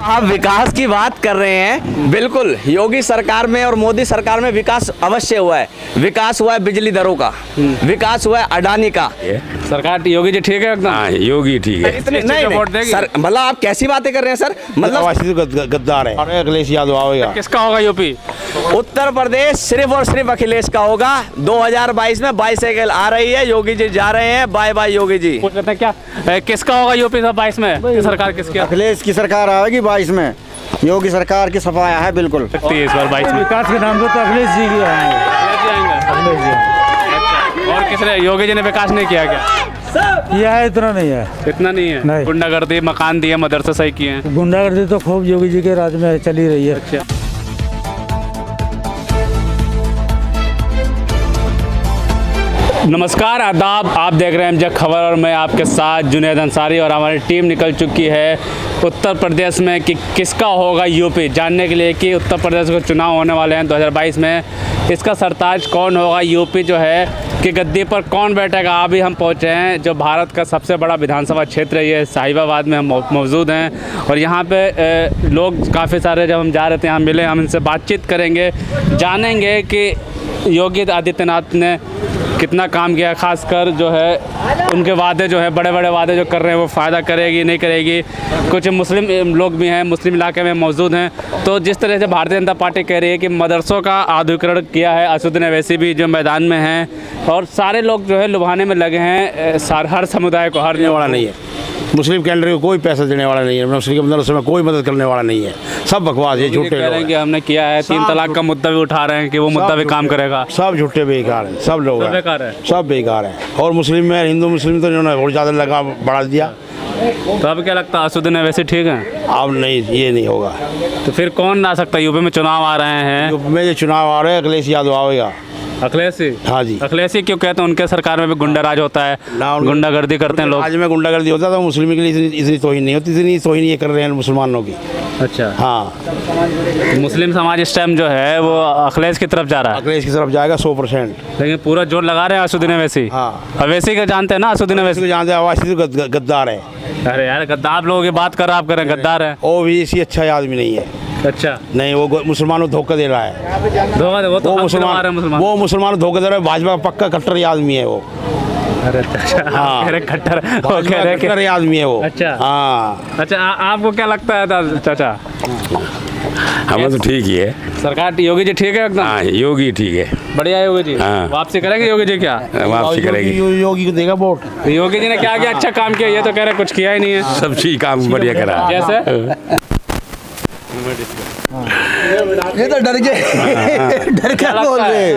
आप विकास की बात कर रहे हैं, बिल्कुल योगी सरकार में और मोदी सरकार में विकास अवश्य हुआ है। विकास हुआ है बिजली दरों का, विकास हुआ है अडानी का। सरकार योगी जी ठीक है एकदम? हाँ, योगी ठीक है। इतने नहीं सर, मतलब आप कैसी बातें कर रहे हैं सर? मतलब गद्दार है। अखिलेश यादव आएगा। किसका होगा यूपी? उत्तर प्रदेश सिर्फ और सिर्फ अखिलेश का होगा। 2022 में बाईसाइकिल आ रही है, योगी जी जा रहे हैं। Bye bye Yogi ji. पूछ लेते हैं क्या किसका होगा यूपी 22 में? सरकार किसकी? अखिलेश की सरकार आएगी 22 में। योगी सरकार की सफाया है बिल्कुल। सकती है इस बार 22 में। विकास के नाम पे तो अखिलेश जी की आएंगे। अच्छा, और किसने? योगी जी ने विकास नहीं किया क्या? किया है, इतना नहीं है। इतना नहीं है? नहीं। गुंडागर्दी, मकान दिए, मदरसे सही किए हैं। गुंडागर्दी तो खूब योगी जी के राज में चली रही है। अच्छा, नमस्कार, आदाब। आप देख रहे हैं एमजे खबर और मैं आपके साथ जुनैद अंसारी। और हमारी टीम निकल चुकी है उत्तर प्रदेश में कि किसका होगा यूपी, जानने के लिए कि उत्तर प्रदेश को चुनाव होने वाले हैं 2022 में। इसका सरताज कौन होगा, यूपी जो है कि गद्दी पर कौन बैठेगा। अभी हम पहुंचे हैं जो भारत का सबसे बड़ा विधानसभा क्षेत्र है, ये साहिबाबाद में हम मौजूद हैं। और यहाँ पे लोग काफ़ी सारे जब हम जा रहे थे यहाँ मिले, हम इनसे बातचीत करेंगे, जानेंगे कि योगी आदित्यनाथ ने कितना काम किया, खासकर जो है उनके वादे जो है बड़े बड़े वादे जो कर रहे हैं वो फ़ायदा करेगी नहीं करेगी। कुछ मुस्लिम लोग भी हैं, मुस्लिम इलाके में मौजूद हैं। तो जिस तरह से भारतीय जनता पार्टी कह रही है कि मदरसों का आधुनिकीकरण किया है, असदुद्दीन ओवैसी भी जो मैदान में हैं और सारे लोग जो है लुभाने में लगे हैं हर समुदाय को। हर वाला नहीं है, मुस्लिम कैंडिडेट को कोई पैसा देने वाला नहीं है, मुस्लिम मदरसे में कोई मदद करने वाला नहीं है। सब बकवास है, झूठे कह रहे हैं कि हमने किया है। 3 तलाक का मुद्दा भी उठा रहे हैं कि वो मुद्दा भी काम करेगा। सब झूठे बेकार हैं, सब लोग बेकार है, सब बेकार हैं। और मुस्लिम में हिंदू मुस्लिम तो इन्होंने बहुत ज़्यादा लगा बढ़ा दिया। तो अब क्या लगता है असदुद्दीन ओवैसी ठीक है? अब नहीं, ये नहीं होगा। तो फिर कौन आ सकता है? यूपी में चुनाव आ रहे हैं। यूपी में जो चुनाव आ रहे हैं, अखिलेश यादव आएगा। अखिलेश ही? हाँ जी। अखिलेश ही क्यों कहते हैं? उनके सरकार में भी गुंडा राज होता है, गुंडागर्दी करते हैं लोग। आज में गुंडागर्दी होता तो मुस्लिम के लिए इतनी तोहिन नहीं होती, इतनी तोहिन ये कर रहे हैं मुसलमानों की। अच्छा, हाँ। मुस्लिम समाज इस टाइम जो है वो अखिलेश की तरफ जा रहा है। अखिलेश की तरफ जाएगा 100%। लेकिन पूरा जोर लगा रहे हैं असदुद्दीन ओवैसी। हाँ, ओवैसी का जानते हैं ना? असदुद्दीन ओवैसी जानते हैं, अवैसी तो गद्दार है। अरे यार, गद्दार आप लोगों की बात कर रहे, आप कह रहे हैं गद्दार है। वो भी इसी अच्छा आदमी नहीं है। अच्छा, नहीं, वो मुसलमानों को धोखा दे रहा है। धोखा दे, वो तो मुसलमान, वो मुसलमान धोखा दे रहा है। भाजपा का पक्का कट्टर आदमी है वो। अरे अच्छा, हाँ, कट्टर कट्टर आदमी है वो। अच्छा, हाँ। अच्छा, आपको क्या लगता है चाचा? हमें तो ठीक ही है। सरकार योगी जी ठीक है एकदम? हाँ, योगी ठीक है, बढ़िया है योगी जी। हाँ। वापसी करेंगे योगी जी? क्या वापसी करेगी? योगी को देगा वोट। योगी जी ने क्या किया? अच्छा काम किया? ये तो कह रहे कुछ किया ही नहीं है। सब चीज काम बढ़िया करा। जैसे ये तो डर गए, डर क्या बोल रहे?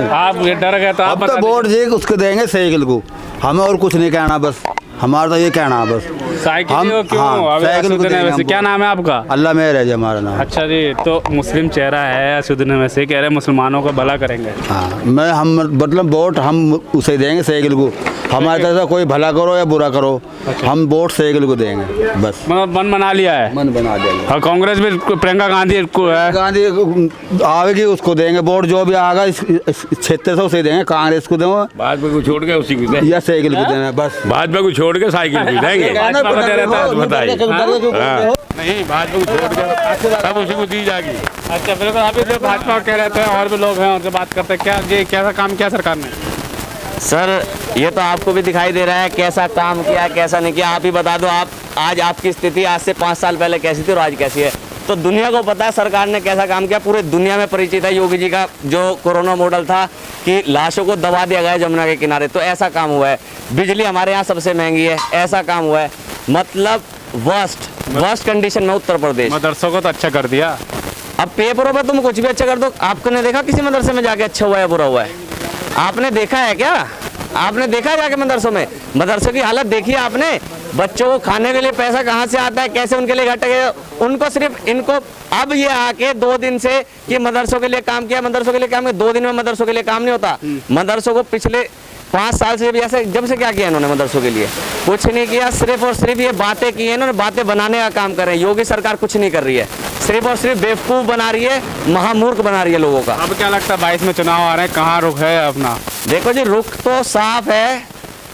आप डर गए तो आप अब तो वोट जी उसको देंगे साइकिल को। हमें और कुछ नहीं कहना, बस हमारा तो ये कहना है बस। साइकिल हम को क्यों? हाँ, साइकिल को देंगे वैसे क्या नाम है आपका? अल्लाह मेहर है जी हमारा नाम। अच्छा जी, तो मुस्लिम चेहरा है असदुद्दीन ओवैसी, कह रहे मुसलमानों को भला करेंगे। हाँ, हम मतलब वोट हम उसे देंगे साइकिल को। हमारे तरफ से कोई भला करो या बुरा करो, हम वोट साइकिल को देंगे बस। मतलब मन बना लिया है? मन बना देंगे। और कांग्रेस भी प्रियंका गांधी को है, गांधी आवेगी उसको देंगे वोट। जो भी आएगा इस क्षेत्र से उसे देंगे। कांग्रेस को देंगे, भाजपा को छोड़ के उसी को या साइकिल को देंगे बस। भाजपा को छोड़ के साइकिल को देंगे। भाजपा को दे रहता है, बताइए। नहीं, भाजपा को छोड़ के सब उसी को दी जाएगी। अच्छा, बिल्कुल। अभी जो भाजपा कह रहे थे और भी लोग हैं उनसे बात करते हैं। क्या ये कैसा काम किया सरकार ने? सर ये तो आपको भी दिखाई दे रहा है कैसा काम किया कैसा नहीं किया। आप ही बता दो, आप आज आपकी स्थिति आज से 5 साल पहले कैसी थी और आज कैसी है। तो दुनिया को पता है सरकार ने कैसा काम किया, पूरे दुनिया में परिचित है योगी जी का जो कोरोना मॉडल था कि लाशों को दबा दिया गया जमुना के किनारे। तो ऐसा काम हुआ है। बिजली हमारे यहाँ सबसे महंगी है, ऐसा काम हुआ है। मतलब वर्स्ट कंडीशन में उत्तर प्रदेश। मदरसों को तो अच्छा कर दिया। अब पेपरों पर तुम कुछ भी अच्छा कर दो। आपने देखा किसी मदरसे में जाके अच्छा हुआ है बुरा हुआ है? आपने देखा है क्या? आपने देखा है जाके मदरसों में? मदरसों की हालत देखी है आपने? बच्चों को खाने के लिए पैसा कहाँ से आता है, कैसे उनके लिए घट गए? उनको सिर्फ इनको अब ये आके 2 दिन से कि मदरसों के लिए काम किया, मदरसों के लिए काम किया। 2 दिन में मदरसों के लिए काम नहीं होता। मदरसों को पिछले 5 साल से भी ऐसे जब से क्या किया इन्होंने मदरसों के लिए? कुछ नहीं किया। सिर्फ और सिर्फ ये बातें की है इन्होंने, बातें बनाने का काम कर रहे हैं। योगी सरकार कुछ नहीं कर रही है, सिर्फ और सिर्फ बेवकूफ़ बना रही है, महामूर्ख बना रही है लोगों का। अब क्या लगता है 22 में चुनाव आ रहे हैं, कहाँ रुख है अपना? देखो जी, रुख तो साफ है।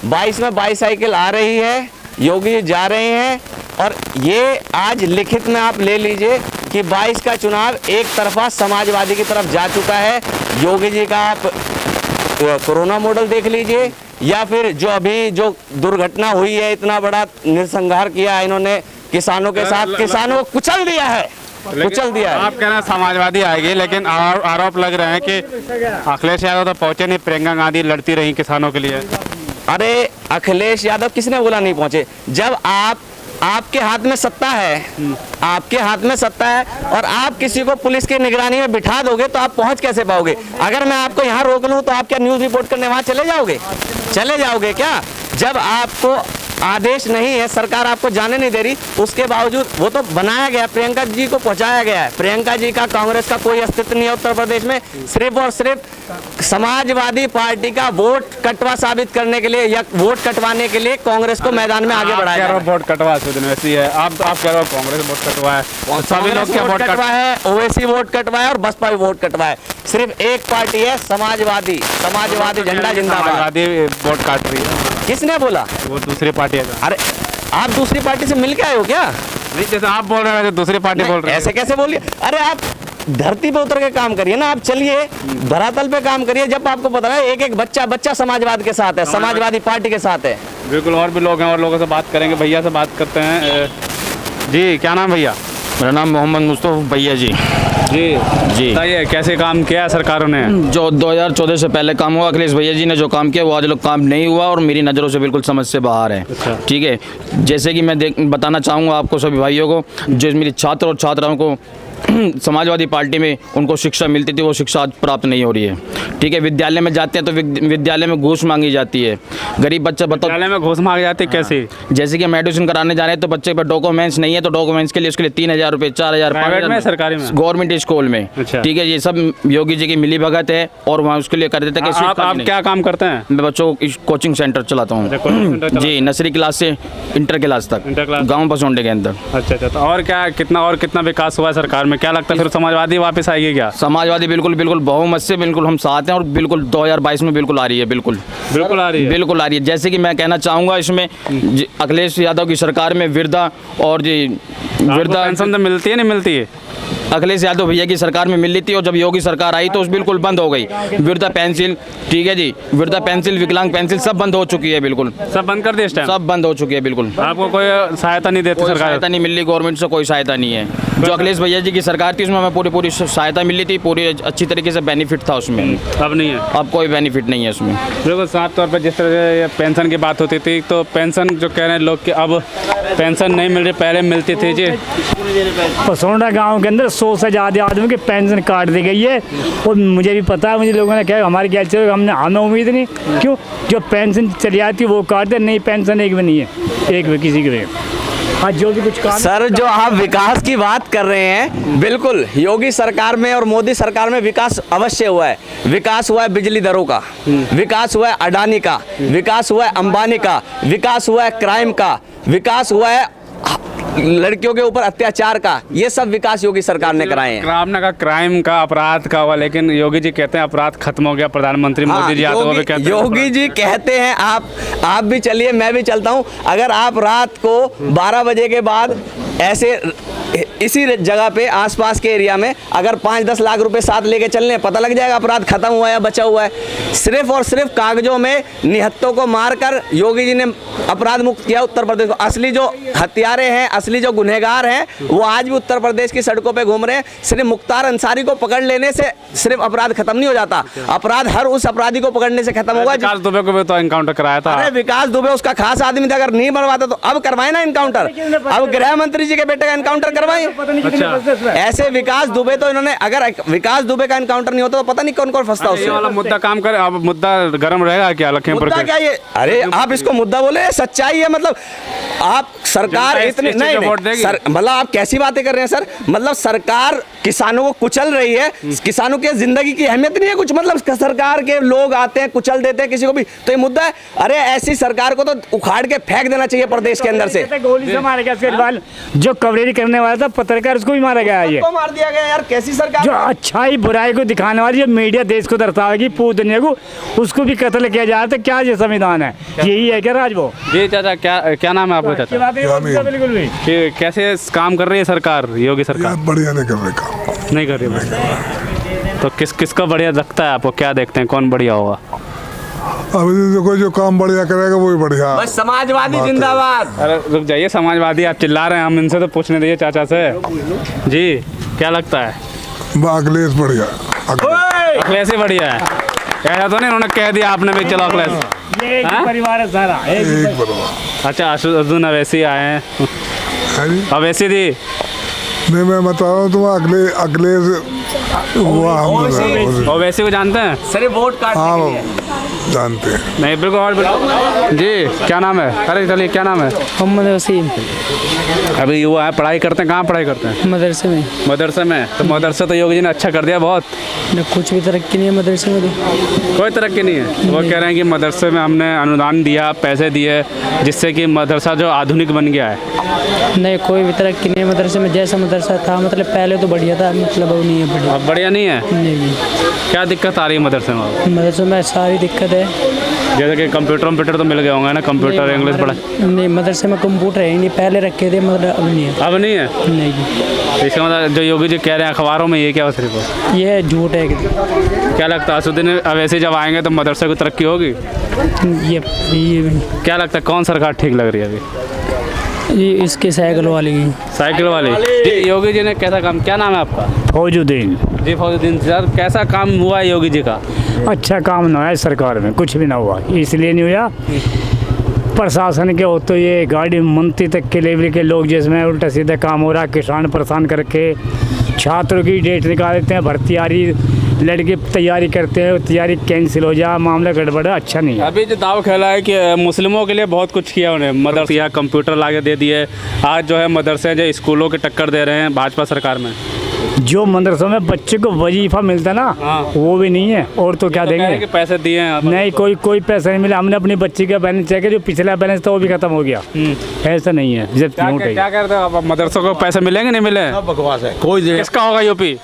22 में बाईसाइकिल आ रही है, योगी जी जा रहे हैं और ये आज लिखित में आप ले लीजिए कि 22 का चुनाव एक तरफा समाजवादी की तरफ जा चुका है। योगी जी का आप कोरोना मॉडल देख लीजिए, या फिर जो अभी जो दुर्घटना हुई है, इतना बड़ा नरसंहार किया है इन्होंने किसानों के साथ, किसानों को कुचल दिया है, कुचल दिया है। आप कह रहे हैं समाजवादी आएगी, लेकिन आरोप लग रहे हैं कि अखिलेश यादव तो पहुंचे नहीं, प्रियंका गांधी लड़ती रही किसानों के लिए। अरे अखिलेश यादव किसने बोला नहीं पहुंचे? जब आपके हाथ में सत्ता है, आपके हाथ में सत्ता है और आप किसी को पुलिस की निगरानी में बिठा दोगे तो आप पहुंच कैसे पाओगे? अगर मैं आपको यहाँ रोक लूँ तो आप क्या न्यूज़ रिपोर्ट करने वहाँ चले जाओगे? चले जाओगे क्या? जब आपको आदेश नहीं है, सरकार आपको जाने नहीं दे रही, उसके बावजूद वो तो बनाया गया, प्रियंका जी को पहुंचाया गया है। प्रियंका जी का कांग्रेस का कोई अस्तित्व नहीं है उत्तर प्रदेश में। सिर्फ और सिर्फ समाजवादी पार्टी का वोट कटवा साबित करने के लिए या वोट कटवाने के लिए कांग्रेस को मैदान में आगे बढ़ाया गया। वोट कटवा वैसी है, आप कह रहे हो कांग्रेस वोट कटवा है, सभी लोग क्या वोट कटवा है, ओवैसी वोट कटवा है और बसपा भी वोट कटवा है। सिर्फ एक पार्टी है समाजवादी, समाजवादी झंडा जिंदाबाद। समाजवादी वोट काट रही है, किसने बोला? वो दूसरी पार्टी है। अरे आप दूसरी पार्टी से मिल के आए हो क्या? नहीं, जैसे आप बोल रहे हैं दूसरी पार्टी बोल रहे हैं, ऐसे कैसे बोलिए? अरे आप धरती पे उतर के काम करिए ना, आप चलिए धरातल पे काम करिए। जब आपको पता है एक एक बच्चा समाजवाद के साथ है, समाजवादी पार्टी के साथ है। बिल्कुल, और भी लोग हैं और लोगों से बात करेंगे। भैया से बात करते हैं। जी, क्या नाम भैया? मेरा नाम मोहम्मद मुस्तफ़ा भैया जी। जी बताइए, कैसे काम किया है सरकारों ने? जो 2014 से पहले काम हुआ, अखिलेश भैया जी ने जो काम किया वो आज लोग काम नहीं हुआ और मेरी नज़रों से बिल्कुल समझ से बाहर है। अच्छा। ठीक है, जैसे कि मैं बताना चाहूँगा आपको सभी भाइयों को, जो मेरी छात्र और छात्राओं को समाजवादी पार्टी में उनको शिक्षा मिलती थी वो शिक्षा आज प्राप्त नहीं हो रही है। ठीक है, विद्यालय में जाते हैं तो विद्यालय में घूस मांगी जाती है। गरीब बच्चा बताओ, विद्यालय में घूस मांगी जाती है कैसे? जैसे कि हम एडमिशन कराने जा रहे हैं तो बच्चे पर डॉक्यूमेंट्स नहीं है तो डॉक्यूमेंट्स के लिए उसके लिए 3,000 रुपये, 4,000, प्राइवेट में, सरकारी में? गवर्नमेंट स्कूल में। अच्छा। ठीक है, ये सब योगी जी की मिली भगत है और वहाँ उसके लिए कर देते हैं। आप क्या काम करते हैं? मैं बच्चों को कोचिंग सेंटर चलाता हूँ जी, नर्सरी क्लास से इंटर क्लास तक, गाँव बसोंडे के अंदर। अच्छा, तो और कितना विकास हुआ है सरकार में? क्या लगता है फिर समाजवादी वापस आएगी क्या? समाजवादी बिल्कुल बहुमत से बिल्कुल हम साथ हैं और बिल्कुल 2022 में बिल्कुल आ रही है। बिल्कुल आ रही है, बिल्कुल आ रही है। जैसे कि मैं कहना चाहूँगा इसमें अखिलेश यादव की सरकार में वृद्धा और वृद्धा पेंशन तो मिलती है, नहीं मिलती है? अखिलेश यादव भैया की सरकार में मिल रही थी और जब योगी सरकार आई तो उस बिल्कुल बंद हो गई। वृद्धा पेंसिल, ठीक है जी, वृद्धा पेंसिल, विकलांग पेंसिल सब बंद हो चुकी है। बिल्कुल सब बंद कर दिया इस टाइम? सब बंद हो चुकी है। बिल्कुल आपको कोई सहायता नहीं देती सरकार? सहायता नहीं मिल रही, गवर्नमेंट से कोई सहायता नहीं है। जो अखिलेश भैया जी की सरकार थी उसमें हमें पूरी सहायता मिल रही थी, पूरी अच्छी तरीके से बेनिफिट था उसमें। अब नहीं है? अब कोई बेनिफिट नहीं है उसमें। बिल्कुल, साफ तौर पर जिस तरह से पेंशन की बात होती थी तो पेंशन जो कह रहे हैं लोग कि अब पेंशन नहीं मिल रही, पहले मिलती थी जी। पसौंडा गांव के अंदर 100 से ज़्यादा आदमी की पेंशन काट दी गई है और मुझे भी पता है, मुझे लोगों ने कहा हमारी क्या चलो, हमें उम्मीद नहीं। क्यों? जो पेंशन चली आती है वो काट दे, नहीं पेंशन एक भी नहीं है, एक भी किसी की भी। आज जो भी कुछ काम सर, जो आप विकास की बात कर रहे हैं, बिल्कुल योगी सरकार में और मोदी सरकार में विकास अवश्य हुआ है। विकास हुआ है बिजली दरों का, विकास हुआ है अडानी का, विकास हुआ है अंबानी का, विकास हुआ है क्राइम का, विकास हुआ है लड़कियों के ऊपर अत्याचार का। ये सब विकास योगी सरकार ने कराए हैं। आपने कहा क्राइम का, अपराध का हुआ, लेकिन योगी जी कहते हैं अपराध खत्म हो गया। प्रधानमंत्री मोदी जी आते हुए कहते हैं योगी जी कहते हैं, आप भी चलिए, मैं भी चलता हूं। अगर आप रात को 12 बजे के बाद ऐसे इसी जगह पे आसपास के एरिया में अगर 5-10 लाख रुपए साथ लेके चलने, पता लग जाएगा अपराध खत्म हुआ है या बचा हुआ है। सिर्फ और सिर्फ कागजों में निहत्तों को मारकर योगी जी ने अपराध मुक्त किया उत्तर प्रदेश को। असली जो हत्यारे हैं, असली जो गुनहगार हैं, वो आज भी उत्तर प्रदेश की सड़कों पे घूम रहे हैं। सिर्फ मुख्तार अंसारी को पकड़ लेने से सिर्फ अपराध खत्म नहीं हो जाता, अपराध हर उस अपराधी को पकड़ने से खत्म होगा। विकास दुबे को भी तो एनकाउंटर कराया था। अरे विकास दुबे उसका खास आदमी था, अगर नहीं बनवाता तो अब करवाए ना एनकाउंटर। अब गृह मंत्री जी के बेटे का एनकाउंटर करवाए। ऐसे विकास दुबे तो इन्होंने, अगर विकास दुबे का एनकाउंटर नहीं होता तो पता नहीं कौन कौन फंसता उससे। ये वाला मुद्दा काम करे, अब मुद्दा गर्म रहेगा क्या लखीमपुर मुद्दा क्या ये? अरे आप इसको मुद्दा बोले, सच्चाई है। मतलब आप सरकार इतनी नहीं, मतलब आप कैसी बातें कर रहे हैं सर? मतलब सरकार किसानों को कुचल रही है, किसानों की जिंदगी की अहमियत नहीं है कुछ, मतलब सरकार के लोग आते हैं कुचल देते हैं किसी को भी, तो ये मुद्दा है। अरे ऐसी सरकार को तो उखाड़ के फेंक देना चाहिए प्रदेश के अंदर से। गोली से मारा गया इसके बाद, जो कवरेज करने वाला था पत्रकार, उसको भी मारा गया। ये मार दिया गया यार, कैसी सरकार। जो अच्छाई बुराई को दिखाने वाली जो मीडिया देश को दर्शाएगी पूरी दुनिया को, उसको भी कत्ल किया जाए तो क्या ये संविधान है? यही है क्या राज? वो जी चाचा, क्या नाम है आपका चाचा? बिल्कुल भी कि कैसे काम कर रही है सरकार, योगी सरकार? बढ़िया नहीं कर रहे काम, नहीं कर रही है। तो किसका बढ़िया लगता है आपको? क्या देखते हैं कौन बढ़िया होगा? अभी देखो जो काम बढ़िया करेगा वो ही बढ़िया। बस समाजवादी जिंदाबाद। अरे रुक जाइए, समाजवादी आप चिल्ला रहे हैं, हम इनसे तो पूछने दीजिए चाचा से। जी क्या लगता है? अखिलेश बढ़िया, अखिलेश ही बढ़िया है। ऐसा तो नहीं उन्होंने कह दिया आपने भी चलो अखिलेश? ये एक परिवार है सारा, एक बराबर। अच्छा अर्जुन अवैसी आए हैं, है जी? अवैसी थी नहीं मैं बता रहा हूँ तुम अखिलेश अवैसी को जानते हैं? सिर्फ वोट काटने के लिए। जानते हैं। नहीं बिल्कुल। और जी क्या नाम है? अरे चलिए क्या नाम है? मोहम्मद वसीम। अभी युवा है, पढ़ाई करते हैं, कहाँ पढ़ाई करते हैं? मदरसे में। मदरसे में? तो मदरसा तो योगी जी ने अच्छा कर दिया बहुत। न कुछ भी तरक्की नहीं है मदरसे में, तो कोई तरक्की नहीं है। वो कह रहे हैं कि मदरसे में हमने अनुदान दिया, पैसे दिए, जिससे कि मदरसा जो आधुनिक बन गया है। नहीं कोई भी तरक्की नहीं है मदरसे में। जैसा मदरसा था मतलब पहले तो बढ़िया था, मतलब अब नहीं है बढ़िया। अब बढ़िया नहीं है? नहीं। क्या दिक्कत आ रही है मदरसे में? मदरसे में सारी दिक्कत है। जैसे कि कंप्यूटर तो मिल गए होंगे ना, कंप्यूटर इंग्लिश पढ़ा? नहीं मदरसे में कंप्यूटर है ही नहीं, पहले रखे थे मतलब अब नहीं है। अब नहीं है? नहीं। इसका मतलब जो योगी जी कह रहे हैं अखबारों में, ये क्या सिर्फ ये झूठ है। क्या लगता है असुद्दीन अवैसी जब आएंगे तो मदरसे को तरक्की होगी? ये क्या लगता है कौन सरकार ठीक लग रही है अभी? ये इसके साइकिल वाली की। साइकिल वाली? जी योगी जी ने कैसा काम, क्या नाम है आपका? फौजुद्दीन। जी फौजुद्दीन सर, कैसा काम हुआ है योगी जी का? अच्छा काम ना है सरकार में, कुछ भी ना हुआ। इसलिए नहीं हुआ, प्रशासन के हो तो ये गाड़ी मंत्री तक के लेवल के लोग जिसमें उल्टा सीधा काम हो रहा है, किसान परेशान करके छात्रों की डेट निकाल देते हैं, भर्ती आ रही, लड़के तैयारी करते हैं, तैयारी कैंसिल हो जाए, मामला गड़बड़ है, अच्छा नहीं है। अभी जो दाव खेला है कि मुस्लिमों के लिए बहुत कुछ किया उन्हें, मदरसा कंप्यूटर लाके दे दिए, आज जो है मदरसे जो स्कूलों के टक्कर दे रहे हैं भाजपा सरकार में। जो मदरसों में बच्चे को वजीफा मिलता ना, वो भी नहीं है, और तो क्या देंगे? कि पैसे दिए हैं? नहीं कोई पैसा नहीं मिला। हमने अपनी बच्ची का बैलेंस चेक किया, जो पिछला बैलेंस था वो भी खत्म हो गया। ऐसा नहीं है। जब क्या करते हैं अब मदरसों को? पैसे मिलेंगे नहीं मिले? बकवास है। कोई किसका होगा यूपी?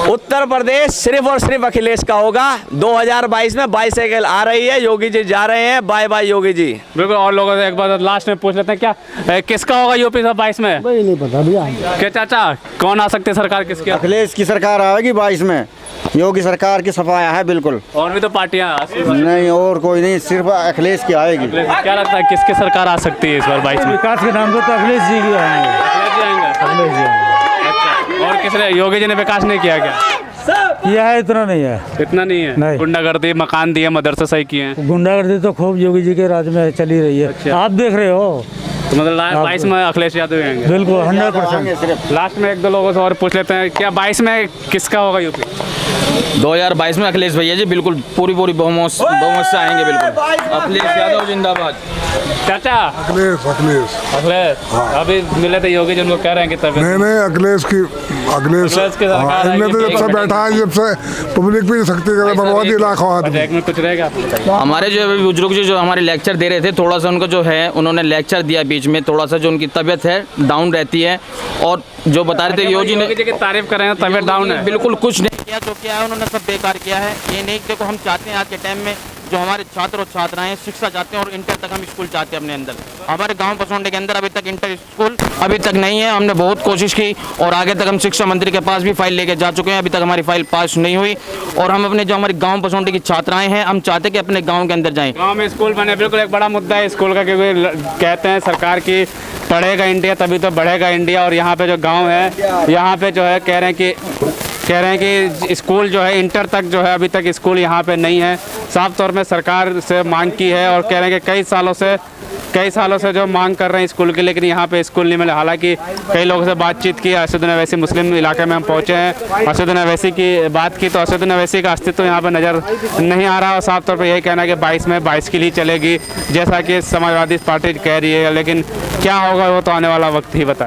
उत्तर प्रदेश सिर्फ और सिर्फ अखिलेश का होगा। 2022 में बाईसाइकिल आ रही है, योगी जी जा रहे हैं, बाय बाय योगी जी। बिल्कुल। और लोगों से एक बार लास्ट में पूछ लेते हैं, क्या किसका होगा यूपी 22 में? वही नहीं पता भैया। क्या चाचा कौन आ सकते सरकार किसकी? अखिलेश की सरकार आएगी 22 में। योगी सरकार की सफाया है बिल्कुल। और भी तो पार्टियां नहीं और कोई नहीं, सिर्फ अखिलेश की आएगी। क्या लगता है किसकी सरकार आ सकती है इस बार 22 में? विकास के नाम पर तो अखिलेश जी की आएंगे। अखिलेश जी अच्छा। और किसने? योगी जी ने विकास नहीं किया क्या? यह है, इतना नहीं है। इतना नहीं है? नहीं। गुंडागर्दी, मकान दिए, मदरसे सही किए हैं। गुंडागर्दी तो खूब योगी जी के राज में चली रही है। अच्छा। आप देख रहे हो। तो मतलब 22 में अखिलेश यादव आएंगे? बिल्कुल 100%। लास्ट में एक दो लोगों से और पूछ लेते हैं, क्या 22 में किसका होगा यूपी? 2022 में अखिलेश भैया जी बिल्कुल पूरी बहुमत से आएंगे बिल्कुल। अखिलेश यादव जिंदाबाद। चाचा अखिलेश अखिलेश अभी मिले थे योगी जी, उनको कह रहे हैं कि तबियत नहीं अखिलेश की सरकार इनने तो जब से बैठा है, जब से पब्लिक भी सख्ती करे, बर्बादी लाखों आदमी। एक में कुछ रहेगा? हमारे जो अभी बुजुर्ग जो हमारे लेक्चर दे रहे थे, थोड़ा सा उनको जो है उन्होंने लेक्चर दिया बीच में, थोड़ा सा जो उनकी तबीयत है डाउन रहती है, और जो बता रहे थे योगी जी की तारीफ कर रहे हैं, तबियत डाउन है। बिल्कुल कुछ नहीं किया, जो किया है उन्होंने सब बेकार किया है। ये नहीं, देखो हम चाहते हैं आज के टाइम में जो हमारे छात्र और छात्राएं शिक्षा चाहते हैं और इंटर तक हम स्कूल चाहते हैं अपने अंदर। हमारे गांव पसौंडे के अंदर अभी तक इंटर स्कूल अभी तक नहीं है। हमने बहुत कोशिश की और आगे तक हम शिक्षा मंत्री के पास भी फाइल लेके जा चुके हैं, अभी तक हमारी फाइल पास नहीं हुई। और हम अपने जो हमारे गाँव पसौंडे की छात्राएं हैं, हम चाहते हैं कि अपने गाँव के अंदर जाएँ। गाँव में स्कूल बने, बिल्कुल एक बड़ा मुद्दा है स्कूल का, क्योंकि कहते हैं सरकार की पढ़ेगा इंडिया तभी तो बढ़ेगा इंडिया। और यहाँ पे जो गाँव है, यहाँ पे जो है कह रहे हैं कि स्कूल जो है इंटर तक जो है अभी तक स्कूल यहाँ पे नहीं है। साफ तौर में सरकार से मांग की है और कह रहे हैं कि कई सालों से जो मांग कर रहे हैं स्कूल की, लेकिन यहाँ पे स्कूल नहीं मिला। हालांकि कई लोगों से बातचीत की, असदुद्दीन अवैसी मुस्लिम इलाके में हम पहुँचे हैं, असदुद्दीन अवैसी की बात की, तो असदुद्दीन अवैसी का अस्तित्व यहाँ पर नज़र नहीं आ रहा। और साफ तौर पर यही कहना है कि 22 में बाइसिकल ही चलेगी, जैसा कि समाजवादी पार्टी कह रही है, लेकिन क्या होगा वो तो आने वाला वक्त ही बता।